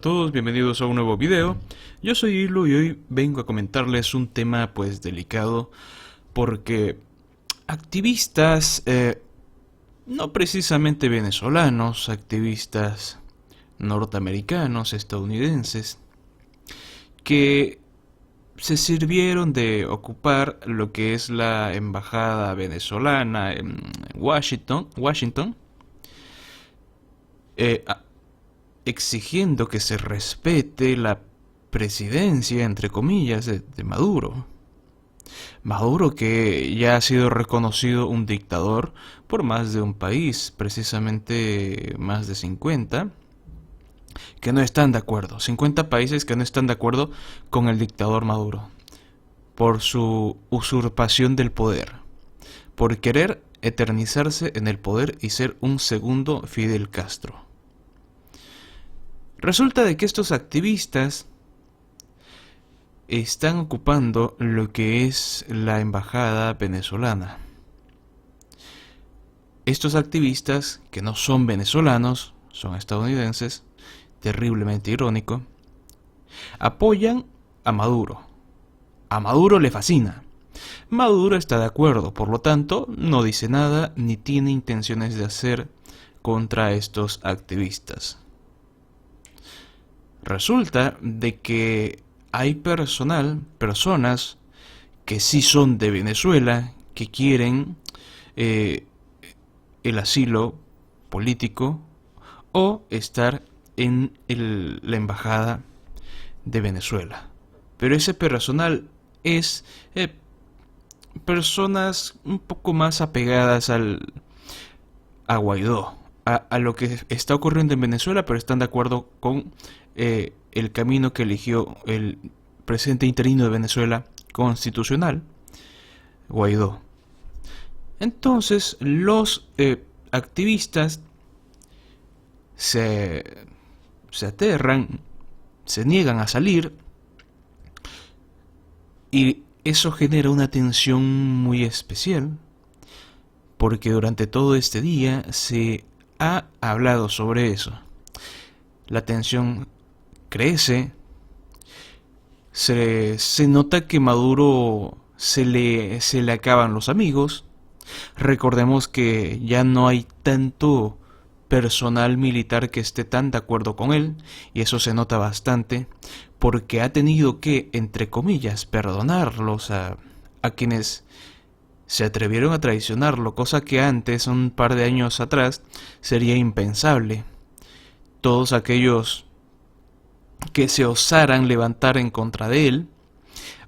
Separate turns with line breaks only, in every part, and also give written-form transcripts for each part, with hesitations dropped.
Todos bienvenidos a un nuevo video. Yo soy Ilu y hoy vengo a comentarles un tema pues delicado porque activistas no precisamente venezolanos, activistas norteamericanos, estadounidenses, que se sirvieron de ocupar lo que es la embajada venezolana en Washington, eh, exigiendo que se respete la presidencia, entre comillas, de Maduro. Maduro, que ya ha sido reconocido un dictador por más de un país, precisamente más de 50, que no están de acuerdo. 50 países que no están de acuerdo con el dictador Maduro, por su usurpación del poder, por querer eternizarse en el poder y ser un segundo Fidel Castro. Resulta de que estos activistas están ocupando lo que es la embajada venezolana. Estos activistas, que no son venezolanos, son estadounidenses, terriblemente irónico, apoyan a Maduro. A Maduro le fascina. Maduro está de acuerdo, por lo tanto, no dice nada ni tiene intenciones de hacer contra estos activistas. Resulta de que hay personas que sí son de Venezuela, que quieren el asilo político o estar en la embajada de Venezuela. Pero ese personal es personas un poco más apegadas a Guaidó, a lo que está ocurriendo en Venezuela, pero están de acuerdo con el camino que eligió el presidente interino de Venezuela constitucional, Guaidó. Entonces los activistas se aterran, se niegan a salir, y eso genera una tensión muy especial, porque durante todo este día se ha hablado sobre eso. La tensión crece, se nota que Maduro se le acaban los amigos. Recordemos que ya no hay tanto personal militar que esté tan de acuerdo con él, y eso se nota bastante, porque ha tenido que, entre comillas, perdonarlos a quienes se atrevieron a traicionarlo, cosa que antes, un par de años atrás, sería impensable. Todos aquellos que se osaran levantar en contra de él,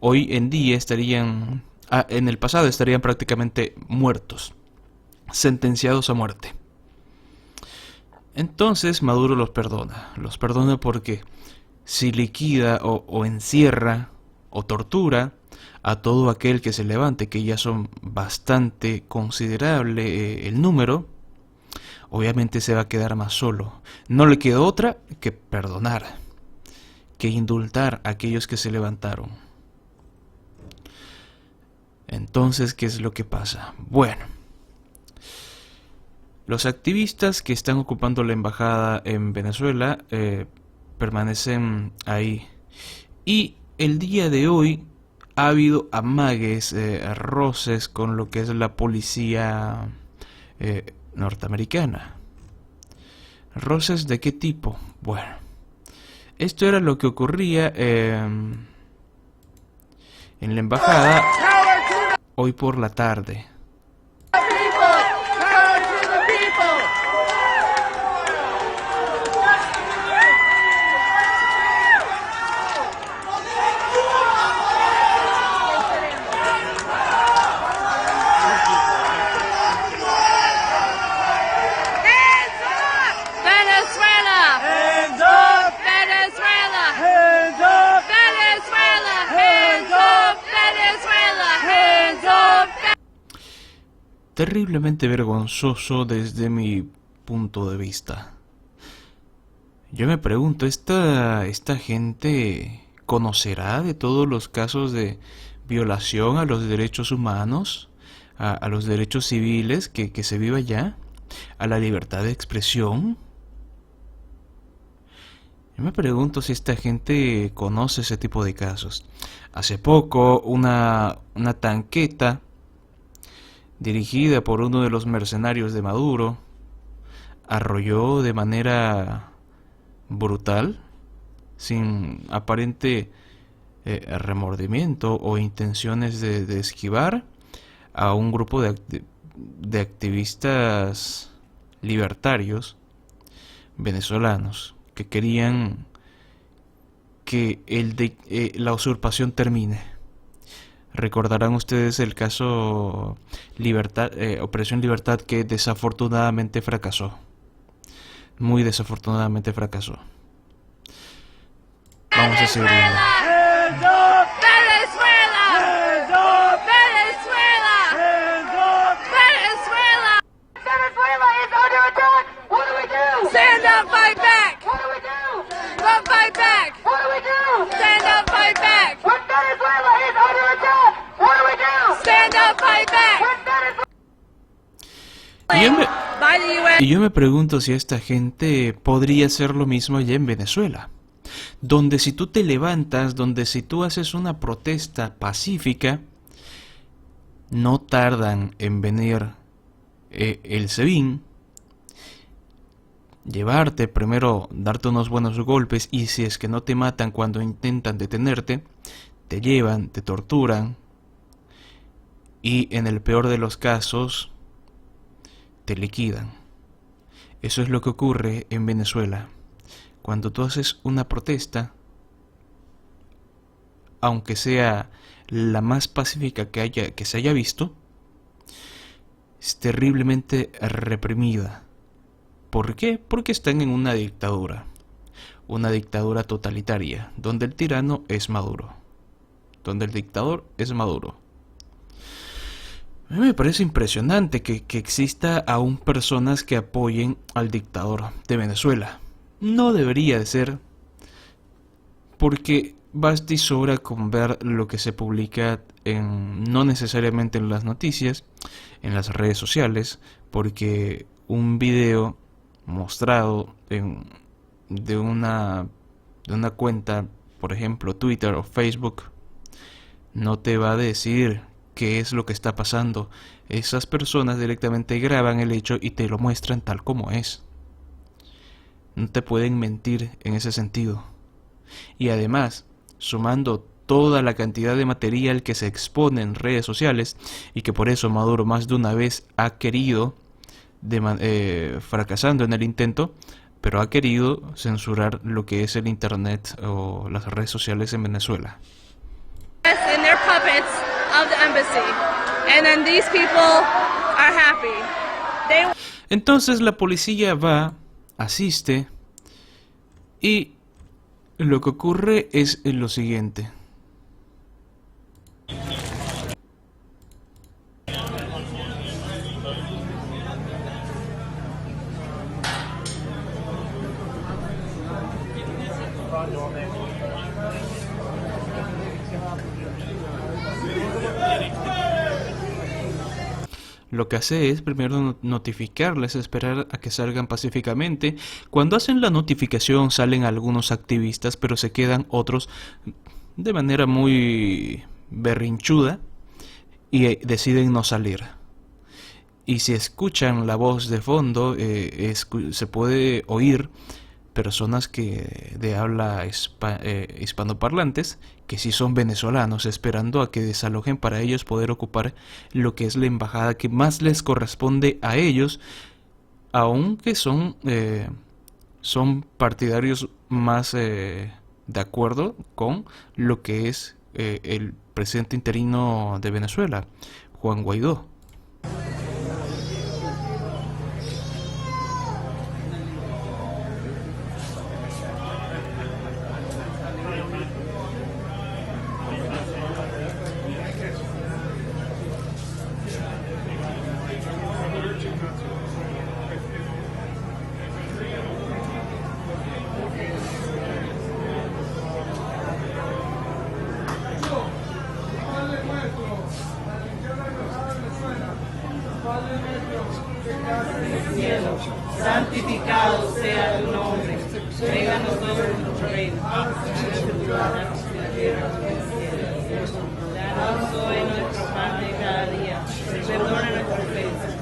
hoy en día estarían, en el pasado estarían prácticamente muertos, sentenciados a muerte. Entonces Maduro los perdona porque si liquida o encierra o tortura a todo aquel que se levante, que ya son bastante considerable el número, obviamente se va a quedar más solo. No le quedó otra que perdonar, que indultar a aquellos que se levantaron. Entonces, ¿qué es lo que pasa? Bueno, los activistas que están ocupando la embajada en Venezuela permanecen ahí. Y el día de hoy ha habido amagues, roces con lo que es la policía norteamericana. ¿Roces de qué tipo? Bueno, esto era lo que ocurría en la embajada hoy por la tarde. Terriblemente vergonzoso desde mi punto de vista. Yo me pregunto, ¿esta gente conocerá de todos los casos de violación a los derechos humanos, a los derechos civiles que se vive allá, a la libertad de expresión? Yo me pregunto si esta gente conoce ese tipo de casos. Hace poco, una tanqueta dirigida por uno de los mercenarios de Maduro arrolló de manera brutal, sin aparente remordimiento o intenciones de esquivar, a un grupo de activistas libertarios venezolanos que querían que la usurpación termine. Recordarán ustedes el caso Operación Libertad, que desafortunadamente fracasó. Muy desafortunadamente fracasó. Vamos a seguir viendo.
Hands up! Venezuela! Hands up! Venezuela! Hands up! Venezuela! Venezuela is under attack! What do we do? Stand up, fight back! What do we do? Don't fight back! What do we do? Stand up, fight back! When Venezuela is under attack! What do we do? Stand up, fight back! When Venezuela...
Y yo me pregunto si esta gente podría hacer lo mismo allá en Venezuela, donde si tú te levantas, donde si tú haces una protesta pacífica, no tardan en venir el SEBIN, llevarte primero, darte unos buenos golpes, y si es que no te matan cuando intentan detenerte, te llevan, te torturan y en el peor de los casos te liquidan. Eso es lo que ocurre en Venezuela. Cuando tú haces una protesta, aunque sea la más pacífica que se haya visto, es terriblemente reprimida. ¿Por qué? Porque están en una dictadura totalitaria, donde el tirano es Maduro, donde el dictador es Maduro. A mí me parece impresionante que exista aún personas que apoyen al dictador de Venezuela. No debería de ser, porque basta y sobra con ver lo que se publica no necesariamente en las noticias, en las redes sociales, porque un video mostrado de una cuenta, por ejemplo Twitter o Facebook, no te va a decir qué es lo que está pasando. Esas personas directamente graban el hecho y te lo muestran tal como es. No te pueden mentir en ese sentido. Y además, sumando toda la cantidad de material que se expone en redes sociales, y que por eso Maduro más de una vez ha querido, fracasando en el intento, pero ha querido censurar lo que es el internet o las redes sociales en Venezuela.
And they're puppets of the embassy. And then these people are happy.
Entonces la policía va, asiste, y lo que ocurre es lo siguiente. Lo que hace es primero notificarles, esperar a que salgan pacíficamente. Cuando hacen la notificación salen algunos activistas, pero se quedan otros de manera muy berrinchuda y deciden no salir. Y si escuchan la voz de fondo, se puede oír personas de habla hispanoparlantes, que sí son venezolanos, esperando a que desalojen para ellos poder ocupar lo que es la embajada que más les corresponde a ellos, aunque son partidarios más de acuerdo con lo que es el presidente interino de Venezuela, Juan Guaidó.
Santificado sea tu nombre. Venga a nosotros Danos hoy nuestro pan de cada día. Perdona nuestras ofensas.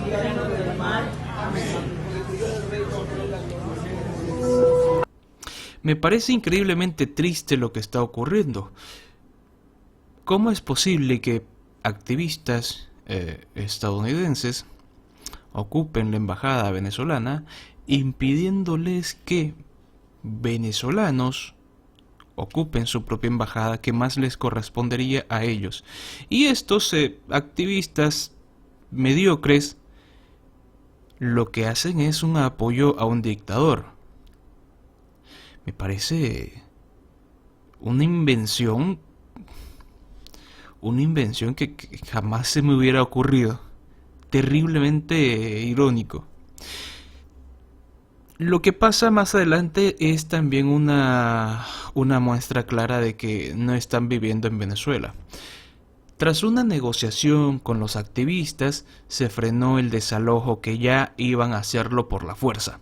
Líbranos del mal.
Me parece increíblemente triste lo que está ocurriendo. ¿Cómo es posible que activistas estadounidenses ocupen la embajada venezolana impidiéndoles que venezolanos ocupen su propia embajada que más les correspondería a ellos? Y estos activistas mediocres lo que hacen es un apoyo a un dictador. Me parece una invención que jamás se me hubiera ocurrido. Terriblemente irónico. Lo que pasa más adelante es también una muestra clara de que no están viviendo en Venezuela. Tras una negociación con los activistas, se frenó el desalojo, que ya iban a hacerlo por la fuerza.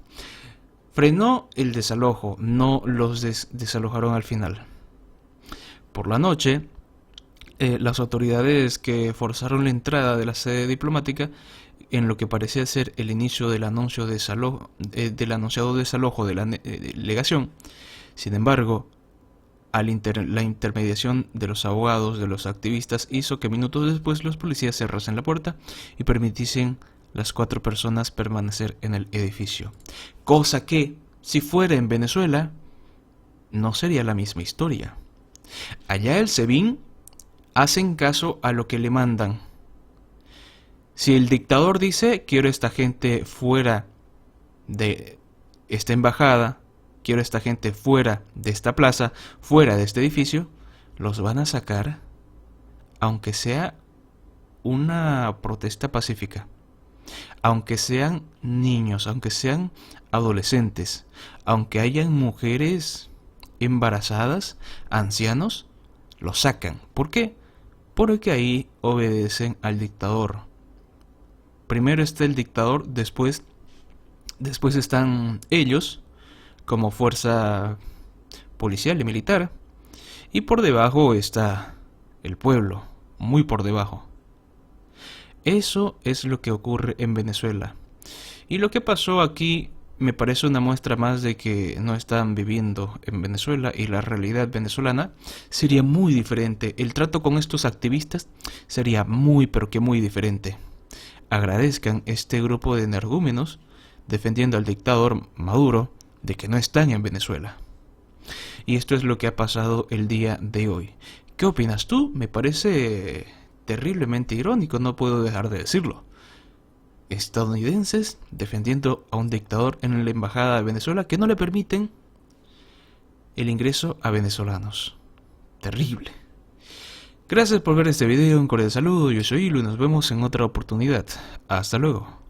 Frenó el desalojo, no los desalojaron al final. Por la noche, las autoridades que forzaron la entrada de la sede diplomática en lo que parecía ser el inicio del anuncio de del anunciado desalojo de la delegación. Sin embargo, la intermediación de los abogados de los activistas hizo que minutos después los policías cerrasen la puerta y permitiesen las 4 personas permanecer en el edificio. Cosa que, si fuera en Venezuela, no sería la misma historia. Allá el SEBIN hacen caso a lo que le mandan. Si el dictador dice, quiero esta gente fuera de esta embajada, quiero esta gente fuera de esta plaza, fuera de este edificio, los van a sacar, aunque sea una protesta pacífica. Aunque sean niños, aunque sean adolescentes, aunque hayan mujeres embarazadas, ancianos, los sacan. ¿Por qué? Porque ahí obedecen al dictador. Primero está el dictador, después están ellos como fuerza policial y militar, y por debajo está el pueblo, muy por debajo. Eso es lo que ocurre en Venezuela. Y lo que pasó aquí me parece una muestra más de que no están viviendo en Venezuela, y la realidad venezolana sería muy diferente. El trato con estos activistas sería muy, pero que muy diferente. Agradezcan este grupo de energúmenos defendiendo al dictador Maduro de que no están en Venezuela. Y esto es lo que ha pasado el día de hoy. ¿Qué opinas tú? Me parece terriblemente irónico, no puedo dejar de decirlo. Estadounidenses defendiendo a un dictador en la embajada de Venezuela que no le permiten el ingreso a venezolanos. Terrible. Gracias por ver este video, un cordial saludo, yo soy Ilu y nos vemos en otra oportunidad. Hasta luego.